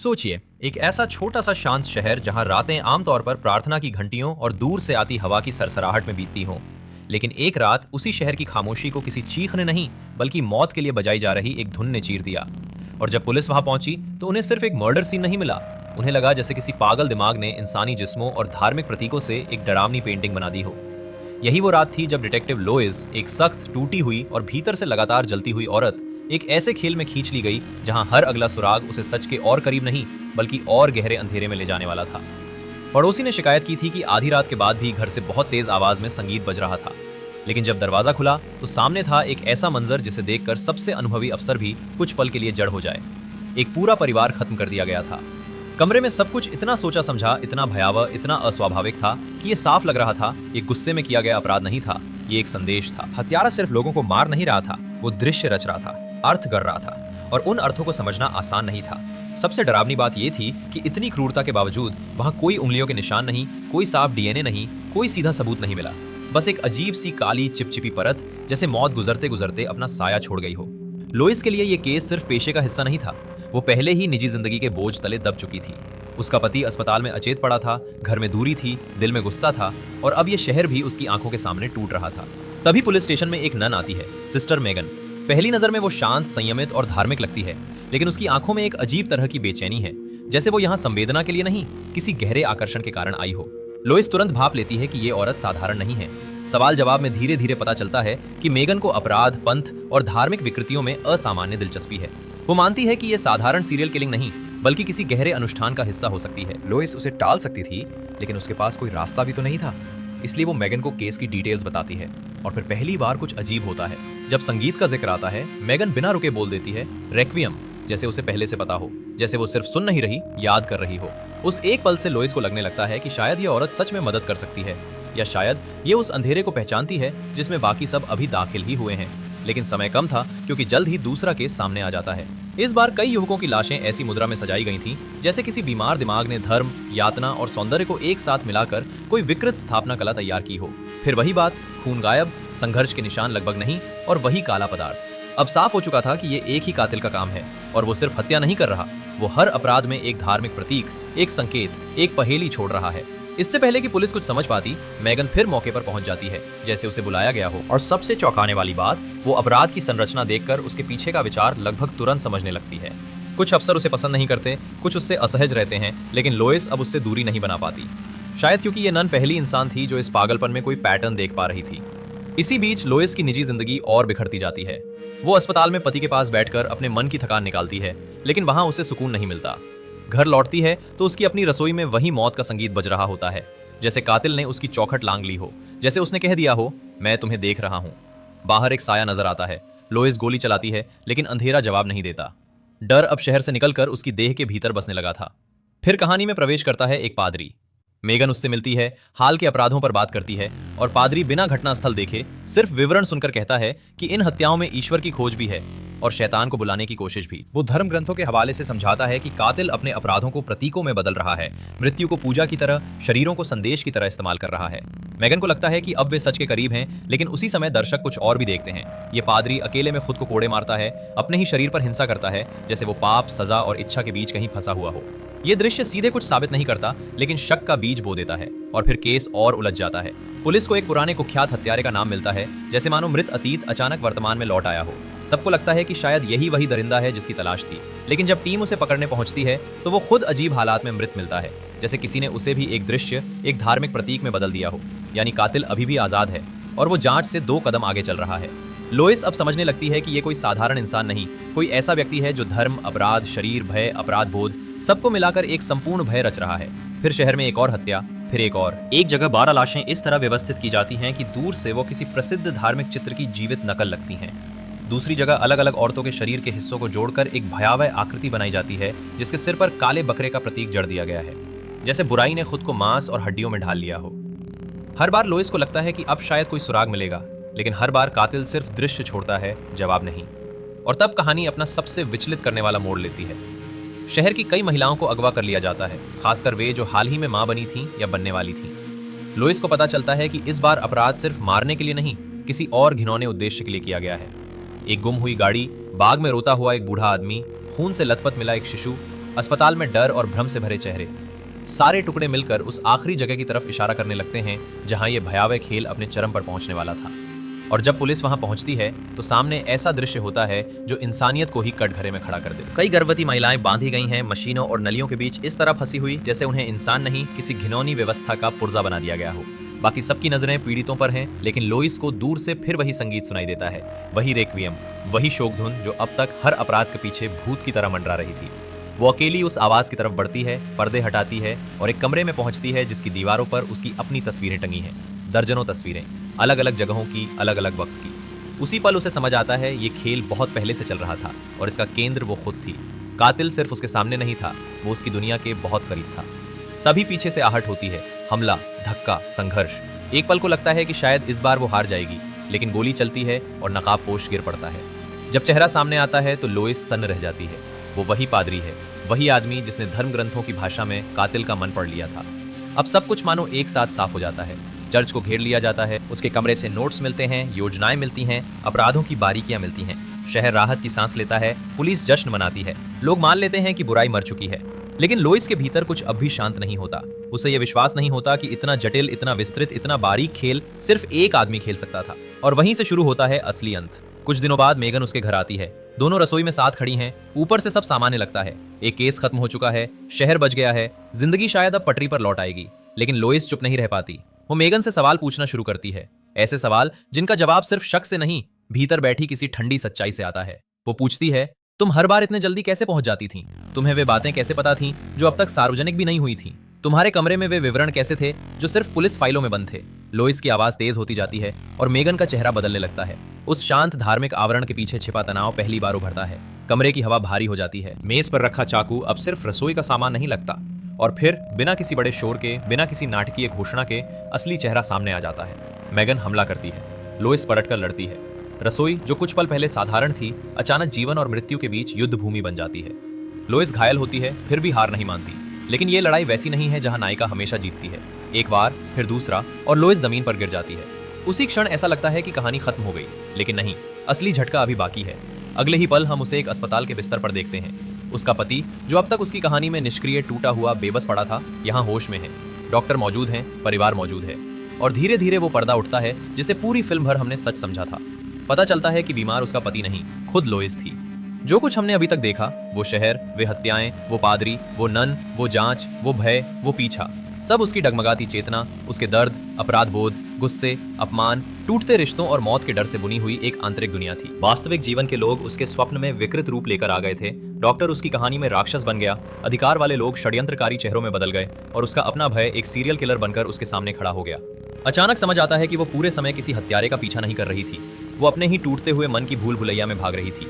सोचिए, एक ऐसा छोटा सा शांत शहर जहां रातें आमतौर पर प्रार्थना की घंटियों और दूर से आती हवा की सरसराहट में बीतती हों। लेकिन एक रात उसी शहर की खामोशी को किसी चीख ने नहीं, बल्कि मौत के लिए बजाई जा रही एक धुन ने चीर दिया। और जब पुलिस वहां पहुंची तो उन्हें सिर्फ एक मर्डर सीन नहीं मिला। उन्हें लगा जैसे किसी पागल दिमाग ने इंसानी जिस्मों और धार्मिक प्रतीकों से एक डरावनी पेंटिंग बना दी हो। यही वो रात थी जब डिटेक्टिव लोइस, एक सख्त, टूटी हुई और भीतर से लगातार जलती हुई औरत, एक ऐसे खेल में खींच ली गई जहां हर अगला सुराग उसे सच के और करीब नहीं, बल्कि और गहरे अंधेरे में ले जाने वाला था। पड़ोसी ने शिकायत की थी कि आधी रात के बाद भी घर से बहुत तेज आवाज में संगीत बज रहा था। लेकिन जब दरवाजा खुला तो सामने था एक ऐसा मंजर जिसे देखकर सबसे अनुभवी अफसर भी कुछ पल के लिए जड़ हो जाए। एक पूरा परिवार खत्म कर दिया गया था। कमरे में सब कुछ इतना सोचा समझा, इतना भयावह, इतना अस्वाभाविक था कि ये साफ लग रहा था ये गुस्से में किया गया अपराध नहीं था, ये एक संदेश था। हत्यारा सिर्फ लोगों को मार नहीं रहा था, वो दृश्य रच रहा था, अर्थ गढ़ रहा था, और उन अर्थों को समझना आसान नहीं था। सबसे डरावनी बात यह थी कि इतनी क्रूरता के बावजूद वहां कोई उंगलियों के निशान नहीं, कोई साफ डीएनए नहीं, कोई सीधा सबूत नहीं मिला। बस एक अजीब सी काली चिपचिपी परत, जैसे मौत गुजरते गुजरते अपना साया छोड़ गई हो। लोइस के लिए यह केस सिर्फ पेशे का हिस्सा नहीं था, वो पहले ही निजी जिंदगी के बोझ तले दब चुकी थी। उसका पति अस्पताल में अचेत पड़ा था, घर में दूरी थी, दिल में गुस्सा था, और अब यह शहर भी उसकी आंखों के सामने टूट रहा था। तभी पुलिस स्टेशन में एक नन आती है, सिस्टर मेगन। पहली नजर में वो शांत, संयमित और धार्मिक लगती है, लेकिन उसकी आंखों में एक अजीब तरह की बेचैनी है, जैसे वो यहाँ संवेदना के लिए नहीं, किसी गहरे आकर्षण के कारण आई हो। लोइस तुरंत भाप लेती है कि ये औरत साधारण नहीं है। सवाल जवाब में धीरे धीरे पता चलता है कि मेगन को अपराध, पंथ और धार्मिक विकृतियों में असामान्य दिलचस्पी है। वो मानती है कि ये साधारण सीरियल किलिंग नहीं, बल्कि किसी गहरे अनुष्ठान का हिस्सा हो सकती है। लोइस उसे टाल सकती थी, लेकिन उसके पास कोई रास्ता भी तो नहीं था। इसलिए वो मेगन को केस की डिटेल्स बताती है, और फिर पहली बार कुछ अजीब होता है। जब संगीत का जिक्र आता है, मेगन बिना रुके बोल देती है रेक्वियम, जैसे उसे पहले से पता हो, जैसे वो सिर्फ सुन नहीं रही, याद कर रही हो। उस एक पल से लोइस को लगने लगता है कि शायद ये औरत सच में मदद कर सकती है, या शायद ये उस अंधेरे को पहचानती है जिसमें बाकी सब अभी दाखिल ही हुए हैं। लेकिन समय कम था, क्योंकि जल्द ही दूसरा केस सामने आ जाता है। इस बार कई युवकों की लाशें ऐसी मुद्रा में सजाई गई थीं, जैसे किसी बीमार दिमाग ने धर्म, यातना और सौंदर्य को एक साथ मिलाकर कोई विकृत स्थापना कला तैयार की हो। फिर वही बात, खून गायब, संघर्ष के निशान लगभग नहीं, और वही काला पदार्थ। अब साफ हो चुका था कि ये एक ही कातिल का काम है, और वो सिर्फ हत्या नहीं कर रहा, वो हर अपराध में एक धार्मिक प्रतीक, एक संकेत, एक पहेली छोड़ रहा है। इससे पहले कि पुलिस कुछ समझ पाती, मेगन फिर मौके पर पहुंच जाती है, जैसे उसे बुलाया गया हो। और सबसे चौंकाने वाली बात, वो अपराध की संरचना देखकर उसके पीछे का विचार लगभग तुरंत समझने लगती है। कुछ अफसर उसे पसंद नहीं करते, कुछ उससे असहज रहते हैं, लेकिन लोइस अब उससे दूरी नहीं बना पाती। शायद क्योंकि ये नन पहली इंसान थी जो इस पागलपन में कोई पैटर्न देख पा रही थी। इसी बीच लोइस की निजी जिंदगी और बिखरती जाती है। वो अस्पताल में पति के पास बैठकर अपने मन की थकान निकालती है, लेकिन वहां उसे सुकून नहीं मिलता। घर लौटती है तो उसकी अपनी रसोई में वही मौत का संगीत बज रहा होता है, जैसे कातिल ने उसकी चौखट लांग ली हो, जैसे उसने कह दिया हो, मैं तुम्हें देख रहा हूं। बाहर एक साया नजर आता है। लोइस गोली चलाती है, लेकिन अंधेरा जवाब नहीं देता। डर अब शहर से निकलकर उसकी देह के भीतर बसने लगा था। फिर कहानी में प्रवेश करता है एक पादरी। मेगन उससे मिलती है, हाल के अपराधों पर बात करती है, और पादरी बिना घटनास्थल देखे सिर्फ विवरण सुनकर कहता है कि इन हत्याओं में ईश्वर की खोज भी है, और शैतान को बुलाने की कोशिश भी। वो धर्म ग्रंथों के हवाले से समझाता है कि कातिल अपने अपराधों को प्रतीकों में बदल रहा है, मृत्यु को पूजा की तरह, शरीरों को संदेश की तरह इस्तेमाल कर रहा है। मेगन को लगता है कि अब वे सच के करीब हैं, लेकिन उसी समय दर्शक कुछ और भी देखते हैं। ये पादरी अकेले में खुद को कोड़े मारता है, अपने ही शरीर पर हिंसा करता है, जैसे वो पाप, सजा और इच्छा के बीच कहीं फंसा हुआ हो। ये दृश्य सीधे कुछ साबित नहीं करता, लेकिन शक का बीज बो देता है, और फिर केस और उलझ जाता है। पुलिस को एक पुराने कुख्यात हत्यारे का नाम मिलता है, जैसे मानो मृत अतीत अचानक वर्तमान में लौट आया हो। सबको लगता है कि शायद यही वही दरिंदा है जिसकी तलाश थी, लेकिन जब टीम उसे पकड़ने पहुंचती है तो वो खुद अजीब हालात में मृत मिलता है, जैसे किसी ने उसे भी एक दृश्य, एक धार्मिक प्रतीक में बदल दिया हो। यानी कातिल अभी भी आजाद है, और वो जांच से 2 कदम आगे चल रहा है। लोइस अब समझने लगती है कि ये कोई साधारण इंसान नहीं, कोई ऐसा व्यक्ति है जो धर्म, अपराध, शरीर, भय, अपराध बोध सबको मिलाकर एक संपूर्ण भय रच रहा है। फिर शहर में एक और हत्या, फिर एक और। एक जगह 12 लाशें इस तरह व्यवस्थित की जाती हैं कि दूर से वो किसी प्रसिद्ध धार्मिक चित्र की जीवित नकल लगती हैं। दूसरी जगह अलग अलग औरतों के शरीर के हिस्सों को जोड़कर एक भयावह आकृति बनाई जाती है, जिसके सिर पर काले बकरे का प्रतीक जड़ दिया गया है, जैसे बुराई ने खुद को मांस और हड्डियों में ढाल लिया हो। हर बार लोइस को लगता है कि अब शायद कोई सुराग मिलेगा, लेकिन हर बार कातिल सिर्फ दृश्य छोड़ता है, जवाब नहीं। और तब कहानी अपना सबसे विचलित करने वाला मोड़ लेती है। शहर की कई महिलाओं को अगवा कर लिया जाता है, खासकर वे जो हाल ही में मां बनी थीं या बनने वाली थीं। लोइस को पता चलता है कि इस बार अपराध सिर्फ मारने के लिए नहीं, किसी और घिनौने उद्देश्य के लिए किया गया है। एक गुम हुई गाड़ी, बाग में रोता हुआ एक बूढ़ा आदमी, खून से लथपथ मिला एक शिशु, अस्पताल में डर और भ्रम से भरे चेहरे। सारे टुकड़े मिलकर उस आखिरी जगह की तरफ इशारा करने लगते हैं जहां यह भयावह खेल अपने चरम पर पहुंचने वाला था। और जब पुलिस वहां पहुंचती है तो सामने ऐसा दृश्य होता है जो इंसानियत को ही कटघरे में खड़ा कर दे। कई गर्भवती महिलाएं बांधी गई हैं मशीनों और नलियों के बीच इस तरह फंसी हुई जैसे उन्हें इंसान नहीं किसी घिनौनी व्यवस्था का पुर्जा बना दिया गया हो। बाकी सबकी नजरें पीड़ितों पर हैं, लेकिन लोइस को दूर से फिर वही संगीत सुनाई देता है, वही रेक्वियम, वही शोक धुन जो अब तक हर अपराध के पीछे भूत की तरह मंडरा रही थी। वो अकेली उस आवाज की तरफ बढ़ती है, पर्दे हटाती है और एक कमरे में पहुंचती है जिसकी दीवारों पर उसकी अपनी तस्वीरें टंगी हैं। दर्जनों तस्वीरें, अलग अलग जगहों की, अलग अलग वक्त की। उसी पल उसे समझ आता है ये खेल बहुत पहले से चल रहा था और इसका केंद्र वो खुद थी। कातिल सिर्फ उसके सामने नहीं था, वो उसकी दुनिया के बहुत करीब था। तभी पीछे से आहट होती है, हमला, धक्का, संघर्ष। एक पल को लगता है कि शायद इस बार वो हार जाएगी, लेकिन गोली चलती है और नकाबपोश गिर पड़ता है। जब चेहरा सामने आता है तो लोइस सन्न रह जाती है। वो वही पादरी है, वही आदमी जिसने धर्म ग्रंथों की भाषा में कातिल का मन पढ़ लिया था। अब सब कुछ मानो एक साथ साफ हो जाता है। चर्च को घेर लिया जाता है, उसके कमरे से नोट्स मिलते हैं, योजनाएं मिलती हैं, अपराधों की बारीकियां मिलती हैं। शहर राहत की सांस लेता है, पुलिस जश्न मनाती है, लोग मान लेते हैं कि बुराई मर चुकी है। लेकिन लोइस के भीतर कुछ अब भी शांत नहीं होता। उसे यह विश्वास नहीं होता कि इतना जटिल, इतना विस्तृत, इतना बारीक खेल सिर्फ एक आदमी खेल सकता था। और वहीं से शुरू होता है असली अंत। कुछ दिनों बाद मेगन उसके घर आती है। दोनों रसोई में साथ खड़ी हैं। ऊपर से सब सामान्य लगता है, एक केस खत्म हो चुका है, शहर बच गया है, जिंदगी शायद अब पटरी पर लौट आएगी। लेकिन लोइस चुप नहीं रह पाती। वो मेगन से सवाल पूछना शुरू करती है, ऐसे सवाल जिनका जवाब सिर्फ शक से नहीं, भीतर बैठी किसी ठंडी सच्चाई से आता है। वो पूछती है, तुम हर बार इतने जल्दी कैसे पहुंच जाती थीं? तुम्हें वे बातें कैसे पता थीं जो अब तक सार्वजनिक भी नहीं हुई थीं? तुम्हारे कमरे में वे विवरण कैसे थे जो सिर्फ पुलिस फाइलों में बंद थे? लोइस की आवाज तेज होती जाती है और मेगन का चेहरा बदलने लगता है। उस शांत धार्मिक आवरण के पीछे छिपा तनाव पहली बार उभरता है। कमरे की हवा भारी हो जाती है। मेज पर रखा चाकू अब सिर्फ रसोई का सामान नहीं लगता। और फिर बिना किसी बड़े शोर के, बिना किसी नाटकीय घोषणा के असली चेहरा सामने आ जाता है। मेगन हमला करती है। लोइस पलटकर लड़ती है। रसोई जो कुछ पल पहले साधारण थी, अचानक जीवन और मृत्यु के बीच युद्ध भूमि बन जाती है। लोइस घायल होती है, फिर भी हार नहीं मानती। लेकिन ये लड़ाई वैसी नहीं है जहां नायिका हमेशा जीतती है। एक बार, फिर दूसरा, और लोइस जमीन पर गिर जाती है। उसी क्षण ऐसा लगता है कि कहानी खत्म हो गई, लेकिन नहीं, असली झटका अभी बाकी है। अगले ही पल हम उसे एक अस्पताल के बिस्तर पर देखते हैं। उसका पति, जो अब तक उसकी कहानी में निष्क्रिय, टूटा हुआ, बेबस पड़ा था, यहाँ होश में है। डॉक्टर मौजूद हैं, परिवार मौजूद है। और धीरे धीरे वो पर्दा उठता है जिसे पूरी फिल्म भर हमने सच समझा था। पता चलता है कि बीमार उसका पति नहीं, खुद लोइस थी। जो कुछ हमने अभी तक देखा, वो शहर, वे हत्याएं, वो पादरी, वो नन, वो जांच, वो भय, वो पीछा, सब उसकी डगमगाती चेतना, उसके दर्द, अपराध बोध, गुस्से, अपमान, टूटते रिश्तों और मौत के डर से बुनी हुई एक आंतरिक दुनिया थी। वास्तविक जीवन के लोग उसके स्वप्न में विकृत रूप लेकर आ गए थे। डॉक्टर उसकी कहानी में राक्षस बन गया। अधिकार वाले लोग षड्यंत्रकारी चेहरों में बदल गए और उसका अपना भय एक सीरियल किलर बनकर उसके सामने खड़ा हो गया। अचानक समझ आता है कि वो पूरे समय किसी हत्यारे का पीछा नहीं कर रही थी। वो अपने ही टूटते हुए मन की भूल भुलैया में भाग रही थी।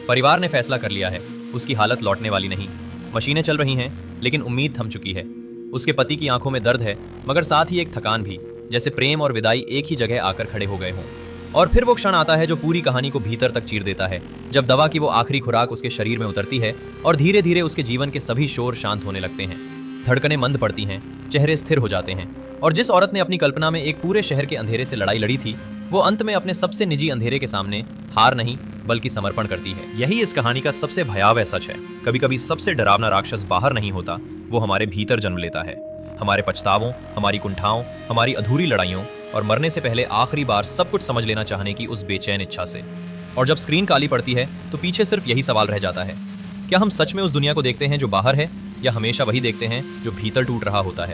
परिवार ने फैसला कर लिया है, उसकी हालत लौटने वाली नहीं। मशीनें चल रही हैं, लेकिन उम्मीद थम चुकी है। उसके पति की आंखों में दर्द है, मगर साथ ही एक थकान भी, जैसे प्रेम और विदाई एक ही जगह आकर खड़े हो गए हों। और फिर वो क्षण आता है जो पूरी कहानी को भीतर तक चीर देता है, जब दवा की वो आखिरी खुराक उसके शरीर में उतरती है और धीरे धीरे उसके जीवन के सभी शोर शांत होने लगते हैं। धड़कनें मंद पड़ती हैं, चेहरे स्थिर हो जाते हैं। और जिस औरत ने अपनी कल्पना में एक पूरे शहर के अंधेरे से लड़ाई लड़ी थी, वो अंत में अपने सबसे निजी अंधेरे के सामने हार नहीं बल्कि समर्पण करती है। यही इस कहानी का सबसे भयावह सच है। कभी कभी सबसे डरावना राक्षस बाहर नहीं होता, वो हमारे भीतर जन्म लेता है। हमारे पछतावों, हमारी कुंठाओं, हमारी अधूरी लड़ाइयों और मरने से पहले आखिरी बार सब कुछ समझ लेना चाहने की उस बेचैन इच्छा से। और जब स्क्रीन काली पड़ती है तो पीछे सिर्फ यही सवाल रह जाता है, क्या हम सच में उस दुनिया को देखते हैं जो बाहर है, या हमेशा वही देखते हैं जो भीतर टूट रहा होता है।